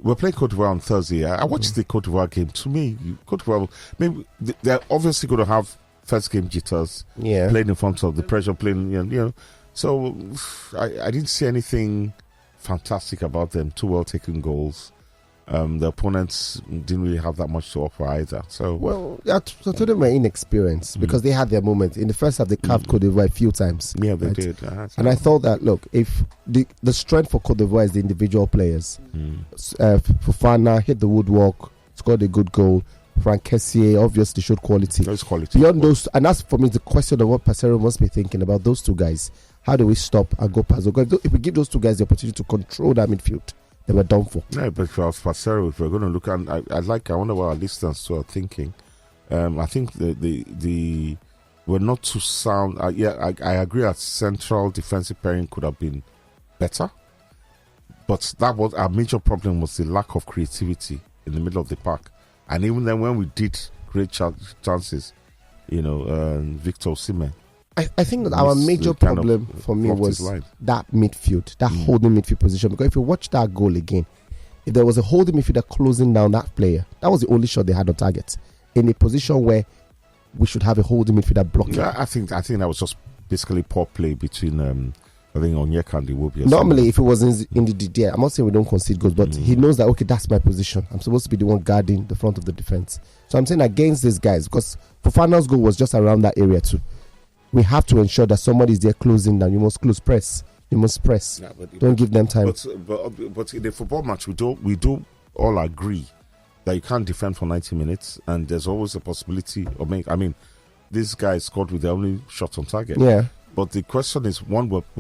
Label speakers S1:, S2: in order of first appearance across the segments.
S1: we're playing Cote d'Ivoire on Thursday. I watched the Cote d'Ivoire game. To me, Cote d'Ivoire, maybe they're obviously going to have first game jitters.
S2: Yeah.
S1: Playing in front of the pressure, playing, So I didn't see anything fantastic about them. 2 well-taken goals. The opponents didn't really have that much to offer either. So
S2: to them were inexperienced because they had their moment. In the first half, they carved Cote d'Ivoire a few times.
S1: Yeah, they did.
S2: And I thought that, look, if the strength for Cote d'Ivoire is the individual players. Fofana hit the woodwork, scored a good goal. Frank Kessié obviously showed quality.
S1: Those quality.
S2: Beyond those, and that's for me the question of what Passero must be thinking about those two guys. How do we stop and go past? If we give those two guys the opportunity to control that midfield, they were done for.
S1: Yeah, but for Passero, if we're going to look at, I wonder what our listeners are thinking. I think the we're not too sound. I agree that central defensive pairing could have been better, but that was our major problem was the lack of creativity in the middle of the park. And even then, when we did great chances, Victor Osimhen.
S2: I think that our major problem for me was that midfield, that holding midfield position. Because if you watch that goal again, if there was a holding midfielder closing down that player, that was the only shot they had on target. In a position where we should have a holding midfielder blocking.
S1: Yeah, I think that was just basically poor play between I think Onyeka and Iwobi.
S2: Normally, if it was in the DDR, I'm not saying we don't concede goals, but he knows that, okay, that's my position. I'm supposed to be the one guarding the front of the defense. So I'm saying against these guys, because Fofana's goal was just around that area too. We have to ensure that somebody's there closing down. You must press. You must press. Yeah, don't give them time.
S1: But in a football match, we do all agree that you can't defend for 90 minutes, and there's always a possibility of this guy scored with the only shot on target.
S2: Yeah.
S1: But the question is, one must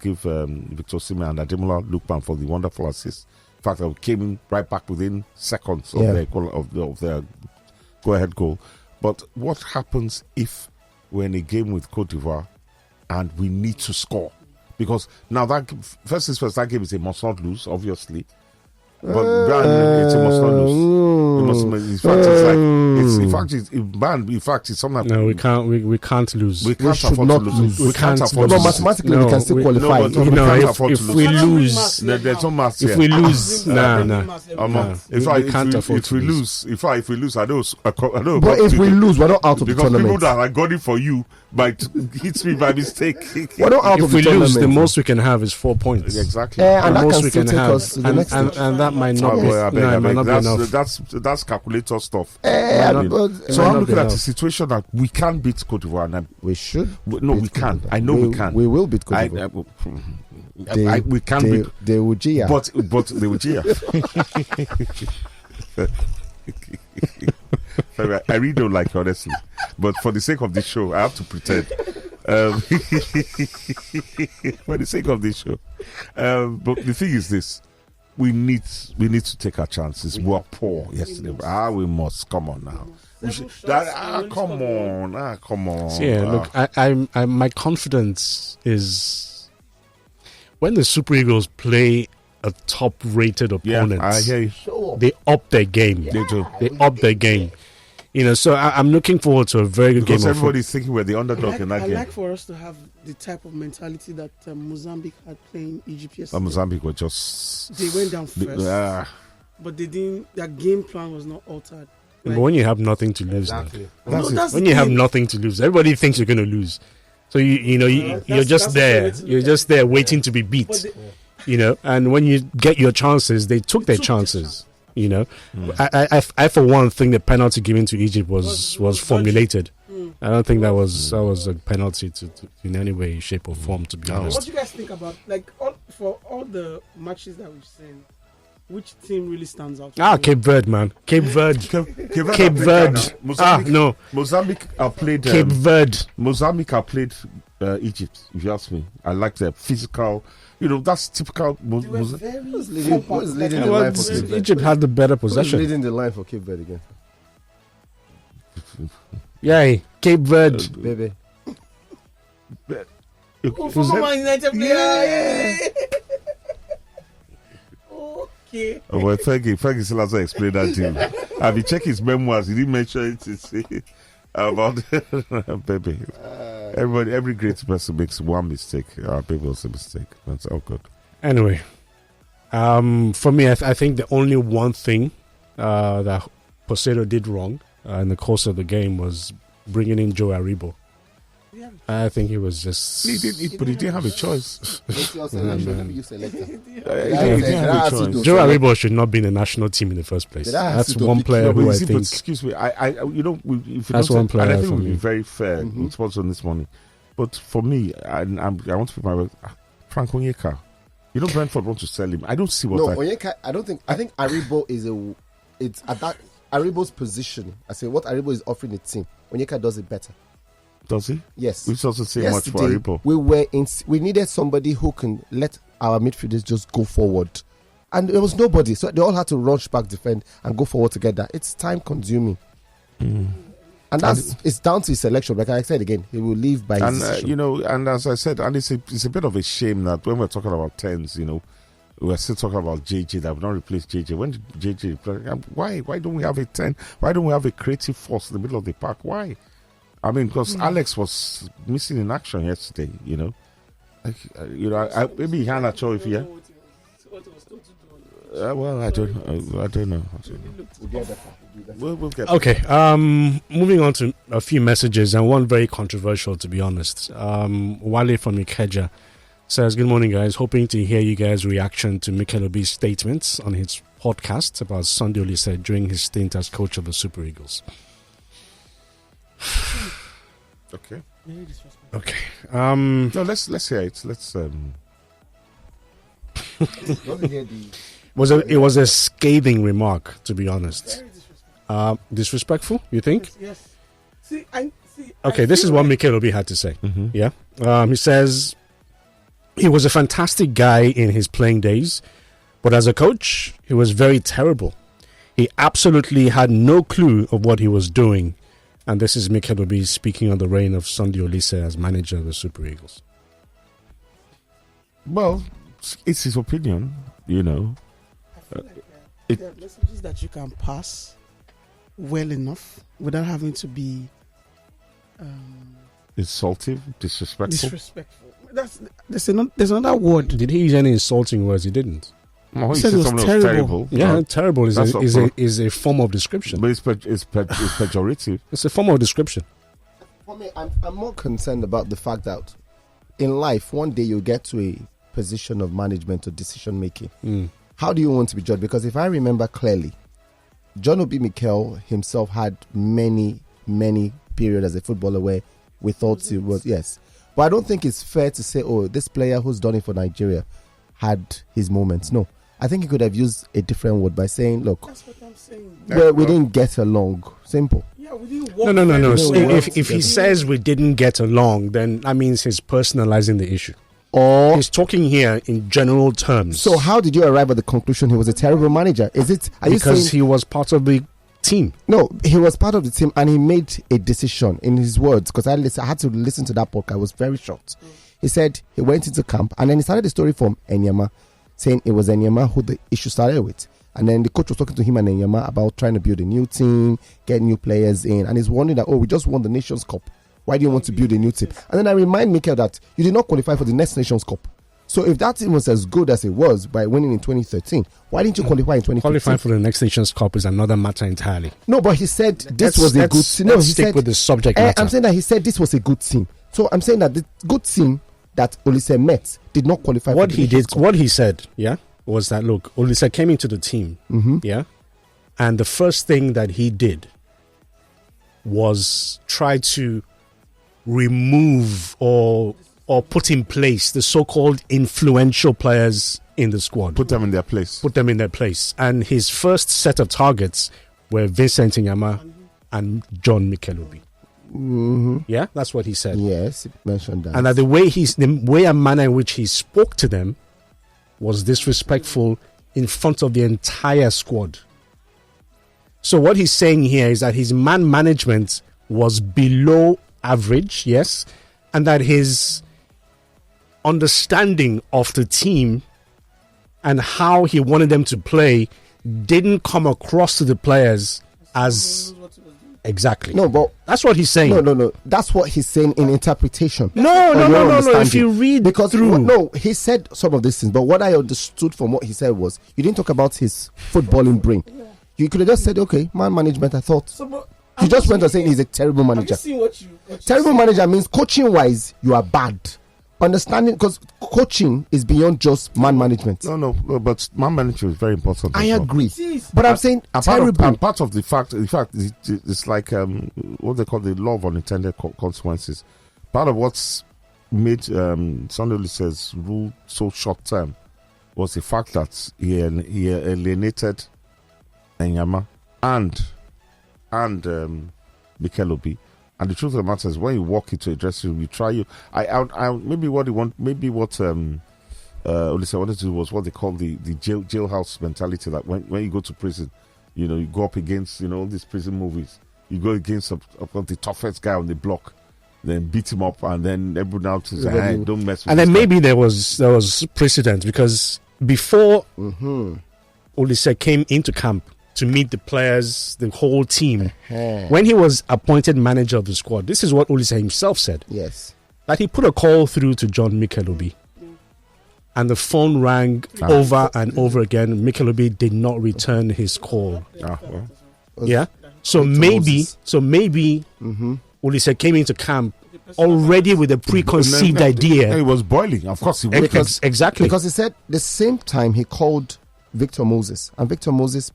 S1: give Victor Osimhen and Ademola Lookman for the wonderful assist. In fact, they came in right back within seconds of their go-ahead goal. But what happens if we're in a game with Cote d'Ivoire and we need to score? Because now that game is a must not lose, obviously. But it's a must not lose. In fact, it's something.
S3: No, we can't lose.
S1: We can't afford to lose. We can't afford to lose.
S2: Mathematically, we can still qualify.
S3: If we lose,
S1: there's no maths here.
S3: If we lose,
S1: if we lose, I know.
S2: But if we lose, we're not out of the tournament.
S1: Because people that are got it for you might hit me by mistake.
S2: We're not out of the tournament.
S3: If we lose, the most we can have is 4 points.
S1: Exactly.
S2: And
S3: the
S2: that
S3: most
S2: can
S3: we
S2: still
S3: can
S2: take
S3: have,
S2: us to the next stage.
S3: and that might not be.
S1: That's calculator stuff.
S2: So
S1: I'm looking at the situation that we can beat Cote d'Ivoire, and
S2: we should.
S1: We can. I know we can.
S2: We will beat Cote d'Ivoire.
S1: We can beat.
S2: They will jeer.
S1: But they will jeer. I really don't like it, honestly. But for the sake of this show, I have to pretend. For the sake of this show. But the thing is this. We need to take our chances. We were poor yesterday. We must. Come on now. Come on.
S3: So yeah, look, I my confidence is when the Super Eagles play a top-rated opponent.
S1: I hear you.
S3: They up their game.
S1: They do.
S3: They up their game. So I'm looking forward to a very good game.
S1: Because everybody's thinking we're the underdog in that game.
S4: I like for us to have the type of mentality that Mozambique had playing Egypt yesterday.
S1: Mozambique were just...
S4: They went down first. But they didn't... Their game plan was not altered.
S3: But when you have nothing to lose,
S2: exactly.
S3: When you have nothing to lose, everybody thinks you're going to lose. So you're just there. You're just there waiting to be beat. And when you get your chances, they took their chances. I for one think the penalty given to Egypt was formulated. I don't think that was a penalty to in any way, shape, or form. To be honest.
S4: What do you guys think about for all the matches that we've seen? Which team really stands out?
S3: Cape Verde, man. Cape Verde. Cape Verde. No.
S1: Mozambique have played
S3: Cape Verde.
S1: Mozambique have played Egypt. If you ask me, I like their physical. That's typical.
S3: Egypt had the better possession.
S2: Who's leading the line for Cape Verde again?
S3: Yay, Cape Verde,
S2: baby.
S4: Former Man United player. Okay.
S1: Oh, well, Fergie still has to explain that to you. Have you checked his memoirs? He didn't mention it about baby. Every great person makes one mistake. Baby was a mistake. That's all good.
S3: Anyway, For me, I think the only one thing that Poseidon did wrong in the course of the game was bringing in Joe Aribo. I think he was just...
S1: But he didn't have a choice.
S3: Joe Aribo should not be in the national team in the first place. That's one player who I think...
S1: But excuse me, if
S3: that's one player.
S1: And I think we'll be very fair with what's on this morning. But for me, I want to put my word, Frank Onyeka. Brentford want to sell him. I don't see what.
S2: No, Onyeka. I don't think. I think Aribo is it's at that Aribo's position. I say what Aribo is offering the team. Onyeka does it better.
S1: Does he?
S2: Yes.
S1: Which also say much for Aribo.
S2: We needed somebody who can let our midfielders just go forward, and there was nobody. So they all had to rush back, defend, and go forward together. It's time consuming. And it's down to his selection. Like I said again, he will leave by his decision.
S1: And as I said, and it's a bit of a shame that when we're talking about 10s, we're still talking about JJ that will not replace JJ. When did JJ replace? Why don't we have a 10? Why don't we have a creative force in the middle of the park? Why? I mean, because Alex was missing in action yesterday. Maybe he had a choice here. Well, I don't know. We'll get
S3: okay. Moving on to a few messages, and one very controversial, to be honest. Wale from Ikeja says, "Good morning, guys. Hoping to hear you guys' reaction to Mikel Obi's statements on his podcast about Sunday Olise during his stint as coach of the Super Eagles."
S1: Okay.
S3: Okay.
S1: No, let's hear it. Let's.
S3: It was a scathing remark, to be honest. Disrespectful, you think?
S4: Yes.
S3: Okay, this is what Mikel Obi had to say. Yeah. He says he was a fantastic guy in his playing days, but as a coach, he was very terrible. He absolutely had no clue of what he was doing. And this is Mikel Obi speaking on the reign of Sunday Olise as manager of the Super Eagles.
S1: Well, it's his opinion,
S4: I feel like there are messages that you can pass well enough without having to be
S1: insultive, disrespectful. There's another word.
S3: Did he use any insulting words? He didn't.
S1: No, he said something was terrible.
S3: Yeah, terrible is a form of description.
S1: But it's pejorative.
S3: It's a form of description.
S2: For me, I'm more concerned about the fact that in life, one day you'll get to a position of management or decision making. How do you want to be judged? Because if I remember clearly, John Obi Mikel himself had many periods as a footballer where we thought he was, yes. But I don't think it's fair to say, this player who's done it for Nigeria had his moments. No. I think he could have used a different word by saying, look,
S4: that's what I'm saying.
S2: We didn't get along. Simple.
S4: Yeah, we didn't work.
S3: No. If he says we didn't get along, then that means he's personalizing the issue.
S2: Or
S3: he's talking here in general terms.
S2: So how did you arrive at the conclusion he was a terrible manager?
S3: Because he was part of the team.
S2: No, he was part of the team and he made a decision in his words, because I had to listen to that podcast. I was very shocked. He said he went into camp and then he started the story from Enyama, saying it was Enyama who the issue started with. And then the coach was talking to him and Enyama about trying to build a new team, get new players in, and he's wondering that, we just won the Nations Cup. Why do you want to build a new team? And then I remind Mikel that you did not qualify for the next Nations Cup. So if that team was as good as it was by winning in 2013, why didn't you qualify in 2015?
S3: Qualifying for the next Nations Cup is another matter entirely.
S2: No, but he said this was a good team. No, he
S3: stick
S2: said,
S3: with the subject matter.
S2: I'm saying that he said this was a good team. So I'm saying that the good team that Olise met did not qualify for the Nations Cup.
S3: What he said, was that, look, Olise came into the team, and the first thing that he did was try to remove or put in place the so-called influential players in the squad.
S1: Put them in their place.
S3: And his first set of targets were Vincent Inyama and John Mikel Obi. Yeah, that's what he said.
S2: Yes, he mentioned that.
S3: And that the way and manner in which he spoke to them was disrespectful in front of the entire squad. So what he's saying here is that his man management was below average, yes, and that his understanding of the team and how he wanted them to play didn't come across to the players as Exactly.
S2: No, but
S3: that's what he's saying.
S2: No. That's what he's saying in interpretation.
S3: No. If you read
S2: because
S3: through,
S2: he said some of these things, but what I understood from what he said was you didn't talk about his footballing brain. You could have just said, okay, man management. I thought you just went on saying he's a terrible manager. Terrible manager means coaching wise you are bad. Understanding, because coaching is beyond just man management.
S1: No, but man management is very important.
S2: I agree, but I'm saying terrible.
S1: And part of the fact, it's like what they call the law of unintended consequences. Part of what's made Sunday says rule so short term was the fact that he alienated Enyama and Mikel Obi. And the truth of the matter is, when you walk into a dressing room, you try you. Maybe what he want, maybe what Olise wanted to do was what they call the jailhouse mentality. That when you go to prison, you go up against all these prison movies. You go against the toughest guy on the block, then beat him up, and then everyone else says, "Hey, don't mess with."
S3: And then maybe there was precedent because before Olise came into camp to meet the players, the whole team. When he was appointed manager of the squad, this is what Olise himself said.
S2: Yes.
S3: That he put a call through to John Mikel Obi. And the phone rang over and over again. Mikel Obi did not return his call. Yeah. So maybe Olise came into camp already with a preconceived idea.
S1: He was boiling. Of course he was.
S3: Exactly.
S2: Because he said the same time he called Victor Moses. And Victor Moses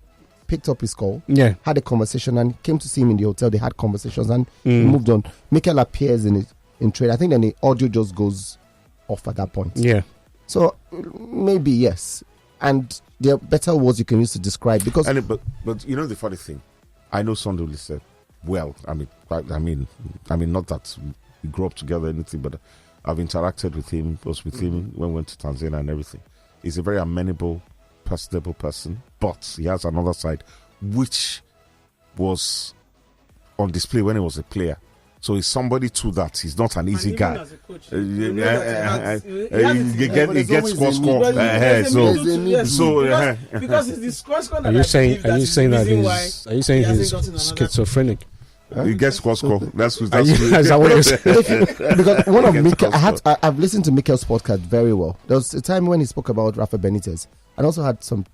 S2: picked up his call, had a conversation, and came to see him in the hotel. They had conversations and he moved on. Mikel appears in trade. I think then the audio just goes off at that point.
S3: Yeah.
S2: So maybe yes, and there are better words you can use to describe because.
S1: But the funny thing, I know Sunday said, well, I mean, not that we grew up together or anything, but I've interacted with him. Was with him when we went to Tanzania and everything. He's a very amenable, personable person, but he has another side which was on display when he was a player. So he's somebody to that. He's not an easy guy. He gets score.
S4: Because it's the score.
S3: Are you saying he's schizophrenic?
S1: He gets score. That's
S3: what you're saying.
S2: Because one of Mikel, I've listened to Mikel's podcast very well. There was a time when he spoke about Rafa Benitez, and also had some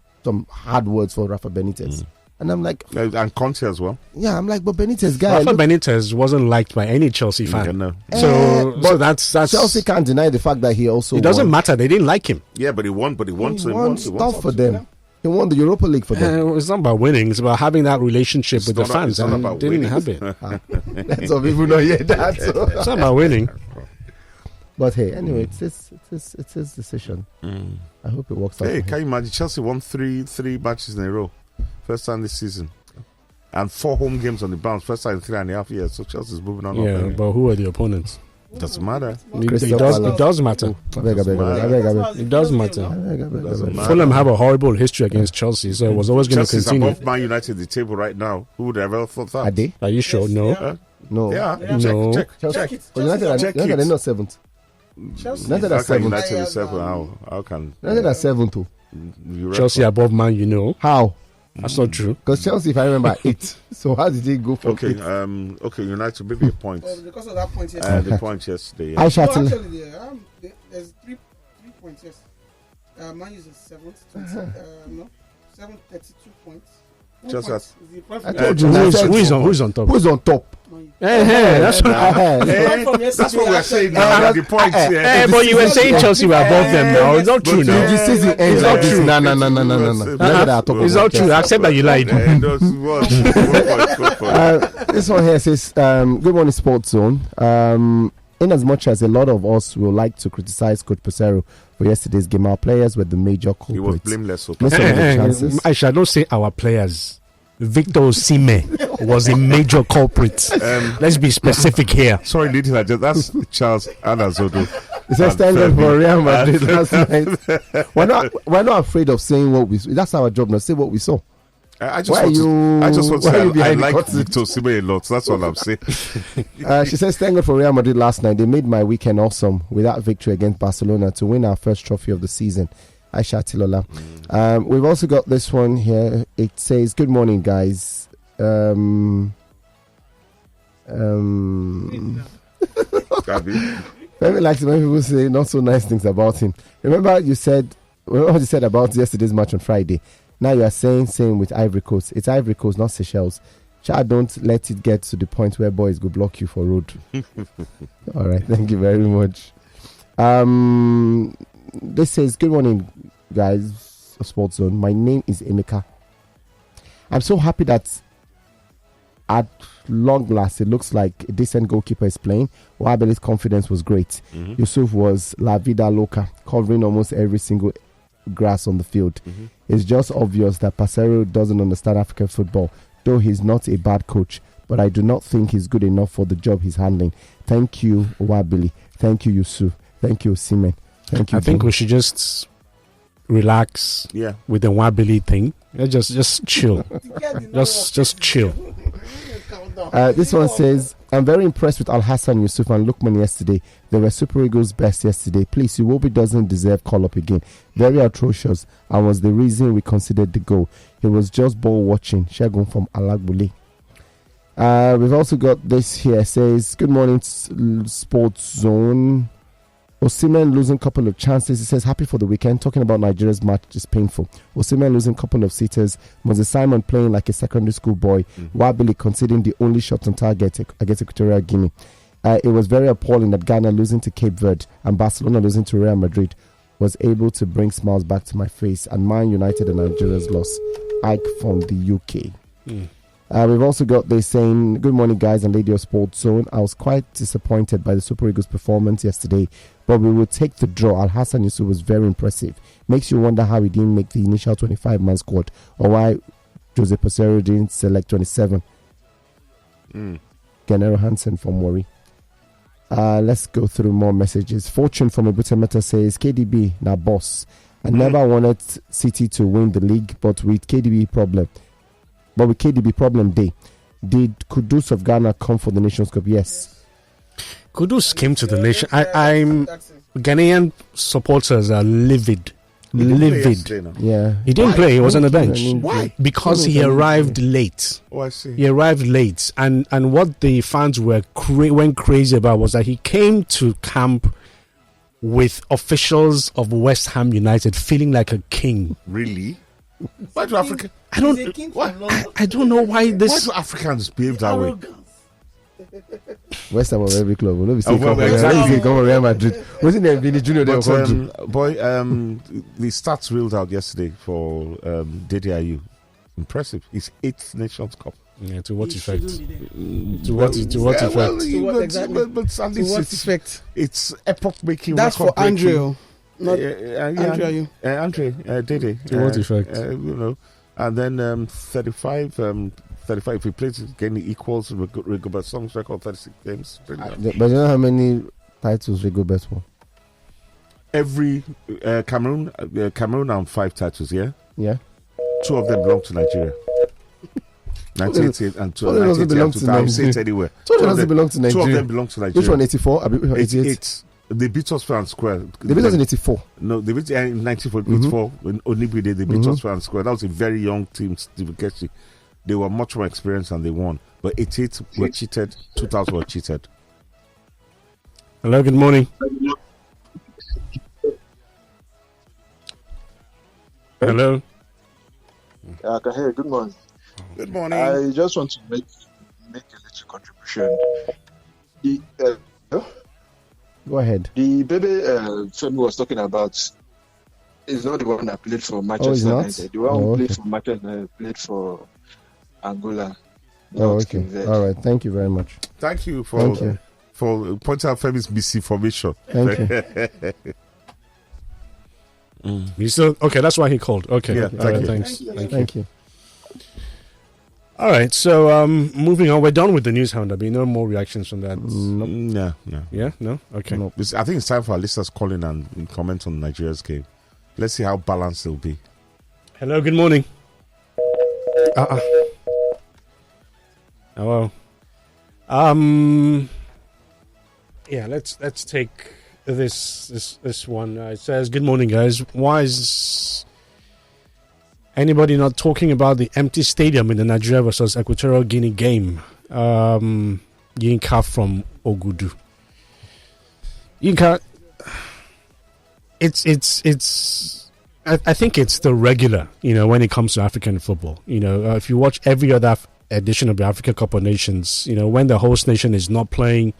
S2: hard words for Rafa Benitez. And I'm like,
S1: and Conte as well.
S2: Yeah, I'm like, but Benitez guy.
S3: Rafa Benitez wasn't liked by any Chelsea fan.
S1: No.
S3: So that's
S2: Chelsea can't deny the fact that he also.
S3: It doesn't matter. They didn't like him.
S1: Yeah, but he won. He won
S2: stuff for them. He won the Europa League for them.
S3: It's not about winning. It's about having that relationship with the fans.
S1: It's not
S3: and
S1: about
S3: they didn't
S1: winning.
S3: have it.
S2: That's some people not hear that. So.
S3: It's not about winning.
S2: But hey, anyway, it's his decision. I hope it works out.
S1: Hey, can you imagine? Chelsea won three matches in a row, first time this season, and 4 home games on the bounce, first time in 3.5 years. So Chelsea's moving on.
S3: Yeah, but who are the opponents?
S1: Doesn't matter.
S3: It does matter. It does matter. Fulham have a horrible history against Chelsea, so it was always going to continue.
S1: Above Man United the table right now. Who would have ever thought that?
S2: Are they?
S3: Are you sure? No.
S2: No.
S1: Yeah.
S3: No.
S1: Check it.
S2: United are not 7th. United are 7th.
S1: United is 7th. How can
S2: United are 7th too?
S3: Chelsea above Man,
S2: How?
S3: That's not true.
S2: Because Chelsea, if I remember, 8. So how did they go from 8?
S1: Okay, United maybe a point.
S4: Because of that point yesterday.
S1: The point yesterday.
S2: I shall tell
S4: there's 3 points. Yes. Man is 7th. 732 points.
S1: Just
S2: I told you
S3: who's on top?
S2: Who's on top?
S3: That's what
S1: we're saying now. The points.
S3: But you were saying Chelsea were above them now. It's not true now.
S2: The season ends like this. No.
S3: It's not true. Accept that you lied.
S2: This one here says, good morning, Sports Zone. In as much as a lot of us will like to criticize Coach Pesero for yesterday's game, our players were the major culprits.
S1: He was blameless.
S3: I shall not say our players. Victor Osimhen was a major culprit. Let's be specific here.
S1: Sorry, ladies and gentlemen, that's Charles Anazodo.
S2: He said standing for Real Madrid last night. We're not afraid of saying what we saw. That's our job now. Say what we saw.
S1: I just want to say I like Victor Osimhen a lot. That's all I'm saying.
S2: She says, thank God for Real Madrid last night. They made my weekend awesome with that victory against Barcelona to win our first trophy of the season. Aisha Tilola. We've also got this one here. It says, good morning, guys. Maybe like when people say not so nice things about him. Remember what you said about yesterday's match on Friday. Now you are saying same with Ivory Coast. It's Ivory Coast, not Seychelles. Child, don't let it get to the point where boys go block you for road. All right, thank you very much. This says, good morning, guys of Sports Zone. My name is Emeka. I'm so happy that at long last it looks like a decent goalkeeper is playing. Wabele's confidence was great. Yusuf was La Vida Loca, covering almost every single grass on the field. It's just obvious that Passero doesn't understand African football, though he's not a bad coach, but I do not think he's good enough for the job he's handling. Thank you, Wabili. Thank you, Yusuf. Thank you, Simen. Thank you.
S3: I think we should just relax with the Wabili thing. Just chill. just chill.
S2: This one says, I'm very impressed with Al Hassan, Yusuf and Lukman yesterday. They were Super Eagles' best yesterday. Please, Iwobi doesn't deserve call-up again. Very atrocious, and was the reason we considered the goal. It was just ball watching. Shagun from Alagbuli. We've also got this here. Says, good morning, Sports Zone. Osimhen losing couple of chances. He says, happy for the weekend. Talking about Nigeria's match is painful. Osimhen losing couple of sitters. Moses Simon playing like a secondary school boy. Wabili conceding the only shot on target against Equatorial Guinea. It was very appalling that Ghana losing to Cape Verde and Barcelona losing to Real Madrid was able to bring smiles back to my face. And Man United and Nigeria's loss. Ike from the UK. We've also got this saying, good morning, guys and lady of Sports Zone. I was quite disappointed by the Super Eagles' performance yesterday, but we will take the draw. Al Hassan Yusuf was very impressive. Makes you wonder how he didn't make the initial 25-man squad, or why Jose Pesero didn't select 27. Genero Hansen from Worry. Let's go through more messages. Fortune from Ebutemeta says, KDB, now boss. I never wanted City to win the league, but with KDB problem day. Did Kudus of Ghana come for the Nations Cup? Yes.
S3: Kudus came to the nation. I'm Ghanaian supporters are livid.
S2: Yeah.
S3: He didn't play. He was on the bench.
S1: Why?
S3: Because he arrived late.
S1: Oh, I see.
S3: He arrived late, and what the fans went crazy about was that he came to camp with officials of West Ham United, feeling like a king.
S1: Really? Why do Africa?
S3: I don't know why this.
S1: Why do Africans behave that way?
S2: West Ham of every club. We'll not be
S1: exactly.
S2: come Real Madrid. Wasn't there Vini Junior there?
S1: The stats reeled out yesterday for DDIU. Impressive. It's 8th Nations Cup.
S3: Yeah, to what effect?
S4: To what effect?
S1: It's epoch-making.
S4: That's for Andrew. Not Andrew.
S1: Dede.
S3: To what effect?
S1: And then 35. 35. If he plays again, he equals Rigobert Song's record, 36 games.
S2: But you know how many titles Rigobert won?
S1: Every Cameroon have 5 titles. Yeah. 2 of them belong to Nigeria. 1988 and 2008 anywhere.
S2: 2 of them belong to Nigeria.
S1: 2 of them belong to Nigeria.
S2: Which one? 84? 88.
S1: They beat us fair and square.
S2: They beat us in 84.
S1: No, they beat in 1984 when Onibide they beat us fair and square. That was a very young team, Stephen Keshi. They were much more experienced and they won. But 88 were cheated, 2000 were cheated.
S3: Hello, good morning. Hello.
S5: I can hear you. Good morning.
S1: Good morning.
S5: I just want to make a little contribution.
S2: Go ahead.
S5: The baby Femi was talking about is not the one that played for Manchester United. The one who played for Manchester played for Angola.
S2: Oh, okay. All right. Thank you very much.
S1: Thank you for pointing out Femi's misinformation.
S2: Thank you.
S3: You still okay? That's why he called. Okay.
S1: Yeah.
S3: Thanks.
S2: Thank you.
S3: All right. So moving on. We're done with the news hound. There'll be no more reactions from that.
S1: No.
S3: Yeah. No. Okay.
S1: No. I think it's time for our listeners to call in and comment on Nigeria's game. Let's see how balanced it'll be.
S3: Hello. Good morning. Hello. Yeah. Let's take this one. It says, "Good morning, guys. Why is anybody not talking about the empty stadium in the Nigeria versus Equatorial Guinea game? Yinka from Ogudu. Yinka, I think it's the regular, when it comes to African football. If you watch every other edition of the Africa Cup of Nations, when the host nation is not playing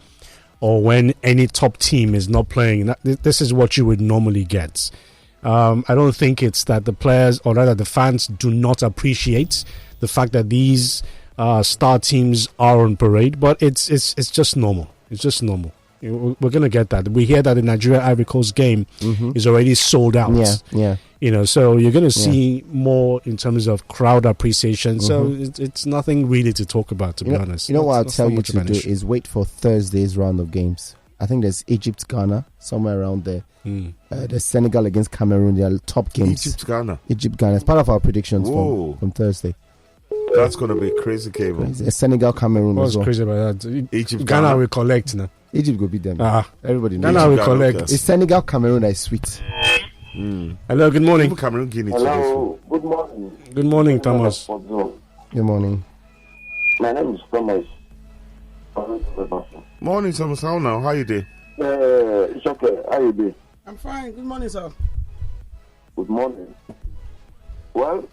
S3: or when any top team is not playing, this is what you would normally get. I don't think it's that the players, or rather the fans, do not appreciate the fact that these star teams are on parade, but it's just normal. It's just normal. We're going to get that. We hear that the Nigeria-Ivory Coast game is already sold out.
S2: Yeah.
S3: So you're going to see more in terms of crowd appreciation. So it's nothing really to talk about, to be honest.
S2: What I'll tell you to do is wait for Thursday's round of games. I think there's Egypt-Ghana, somewhere around there. There's Senegal against Cameroon. They are top games.
S1: Egypt-Ghana.
S2: It's part of our predictions from Thursday.
S1: That's going to be crazy, Cable.
S2: Senegal, Cameroon.
S3: What's crazy about that? Ghana will collect now.
S2: Egypt will beat them. Everybody knows.
S3: Ghana will collect.
S2: It's Senegal, Cameroon that is sweet.
S3: Hello, good morning.
S6: Hello, good morning.
S3: Good morning, Thomas.
S2: Good morning.
S6: My name is Thomas.
S1: Morning, Thomas. How now? How you doing?
S6: It's okay. How you doing?
S4: I'm fine. Good morning, sir.
S6: Good morning. Well,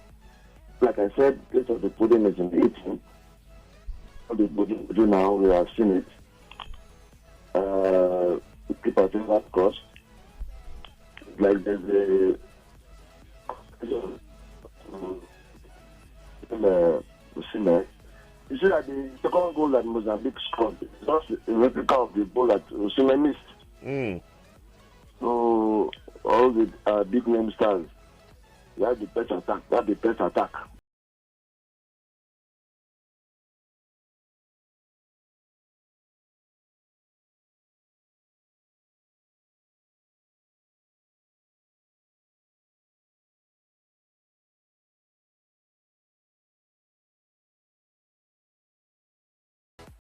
S6: like I said, this of the pudding is in the eating. What the pudding do now, we have seen it. Keep our fingers crossed. Like there's a you see that the second goal that Mozambique scored is just a replica of the goal that Osimhen missed. So all the big name stars, they have the best attack.